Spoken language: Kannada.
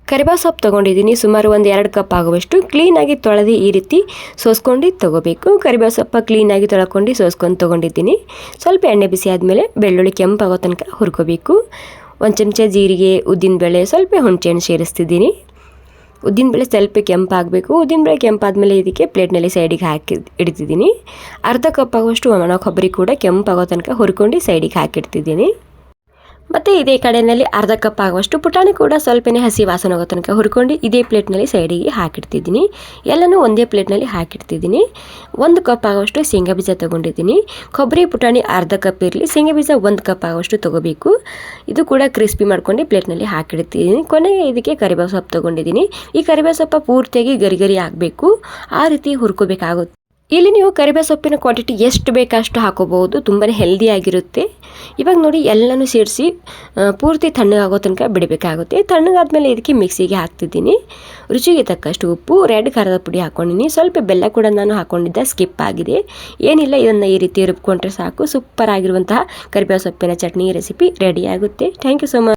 ಕರಿಬೇವು ಸೊಪ್ಪು ತೊಗೊಂಡಿದ್ದೀನಿ. ಸುಮಾರು ಒಂದು 2 ಕಪ್ ಆಗುವಷ್ಟು ಕ್ಲೀನಾಗಿ ತೊಳೆದು ಈ ರೀತಿ ಸೋಸ್ಕೊಂಡು ತೊಗೋಬೇಕು. ಕರಿಬೇವು ಸೊಪ್ಪು ಕ್ಲೀನಾಗಿ ತೊಳ್ಕೊಂಡು ಸೋಸ್ಕೊಂಡು ತೊಗೊಂಡಿದ್ದೀನಿ. ಸ್ವಲ್ಪ ಎಣ್ಣೆ ಬಿಸಿ ಆದಮೇಲೆ ಬೆಳ್ಳುಳ್ಳಿ ಕೆಂಪಾಗೋ ತನಕ ಹುರ್ಕೋಬೇಕು. 1 ಚಮಚ ಜೀರಿಗೆ, ಉದ್ದಿನಬೇಳೆ, ಸ್ವಲ್ಪ ಹುಣಸೆಹಣ್ಣು ಸೇರಿಸ್ತಿದ್ದೀನಿ. ಉದ್ದಿನಬೇಳೆ ಸ್ವಲ್ಪ ಕೆಂಪಾಗಬೇಕು. ಉದ್ದಿನಬೇಳೆ ಕೆಂಪಾದಮೇಲೆ ಇದಕ್ಕೆ ಪ್ಲೇಟ್ನಲ್ಲಿ ಸೈಡಿಗೆ ಹಾಕಿ ಇಡ್ತಿದ್ದೀನಿ. ಅರ್ಧ ಕಪ್ ಆಗುವಷ್ಟು ಒಣ ಕೊಬ್ಬರಿ ಕೂಡ ಕೆಂಪಾಗೋ ತನಕ ಹುರ್ಕೊಂಡು ಸೈಡಿಗೆ ಹಾಕಿಡ್ತಿದ್ದೀನಿ. ಮತ್ತು ಇದೇ ಕಡೆಯಲ್ಲಿ ಅರ್ಧ ಕಪ್ ಆಗುವಷ್ಟು ಪುಟಾಣಿ ಕೂಡ ಸ್ವಲ್ಪನೇ ಹಸಿ ವಾಸನೆ ಆಗೋ ತನಕ ಹುರ್ಕೊಂಡು ಇದೇ ಪ್ಲೇಟ್ನಲ್ಲಿ ಸೈಡಿಗೆ ಹಾಕಿಡ್ತಿದ್ದೀನಿ. ಎಲ್ಲನೂ ಒಂದೇ ಪ್ಲೇಟ್ನಲ್ಲಿ ಹಾಕಿಡ್ತಿದ್ದೀನಿ. 1 ಕಪ್ ಆಗುವಷ್ಟು ಶೇಂಗಾ ಬೀಜ ತೊಗೊಂಡಿದ್ದೀನಿ. ಕೊಬ್ಬರಿ ಪುಟಾಣಿ ಅರ್ಧ ಕಪ್ ಇರಲಿ, ಶೇಂಗಾ ಬೀಜ 1 ಕಪ್ ಆಗುವಷ್ಟು ತೊಗೋಬೇಕು. ಇದು ಕೂಡ ಕ್ರಿಸ್ಪಿ ಮಾಡ್ಕೊಂಡು ಪ್ಲೇಟ್ನಲ್ಲಿ ಹಾಕಿಡ್ತಿದ್ದೀನಿ. ಕೊನೆಗೆ ಇದಕ್ಕೆ ಕರಿಬೇವು ಸೊಪ್ಪು ತೊಗೊಂಡಿದ್ದೀನಿ. ಈ ಕರಿಬೇವು ಸೊಪ್ಪು ಪೂರ್ತಿಯಾಗಿ ಗರಿ ಆಗಬೇಕು, ಆ ರೀತಿ ಹುರ್ಕೋಬೇಕಾಗುತ್ತೆ. ಇಲ್ಲಿ ನೀವು ಕರಿಬೇವು ಸೊಪ್ಪಿನ ಕ್ವಾಂಟಿಟಿ ಎಷ್ಟು ಬೇಕಷ್ಟು ಹಾಕೋಬಹುದು. ತುಂಬಾ ಹೆಲ್ದಿಯಾಗಿರುತ್ತೆ. ಇವಾಗ ನೋಡಿ ಎಲ್ಲನೂ ಸೇರಿಸಿ ಪೂರ್ತಿ ತಣ್ಣಗಾಗೋ ತನಕ ಬಿಡಬೇಕಾಗುತ್ತೆ. ತಣ್ಣಗಾದ್ಮೇಲೆ ಇದಕ್ಕೆ ಮಿಕ್ಸಿಗೆ ಹಾಕ್ತಿದ್ದೀನಿ. ರುಚಿಗೆ ತಕ್ಕಷ್ಟು ಉಪ್ಪು, ರೆಡ್ ಖಾರದ ಪುಡಿ ಹಾಕ್ಕೊಂಡಿನಿ. ಸ್ವಲ್ಪ ಬೆಲ್ಲ ಕೂಡ ನಾನು ಹಾಕ್ಕೊಂಡಿದ್ದೆ, ಸ್ಕಿಪ್ ಆಗಿದೆ. ಏನಿಲ್ಲ, ಇದನ್ನು ಈ ರೀತಿ ರುಬ್ಕೊಂಡ್ರೆ ಸಾಕು. ಸೂಪರ್ ಆಗಿರುವಂತಹ ಕರಿಬೇವು ಸೊಪ್ಪಿನ ಚಟ್ನಿ ರೆಸಿಪಿ ರೆಡಿ ಆಗುತ್ತೆ. Thank you so much.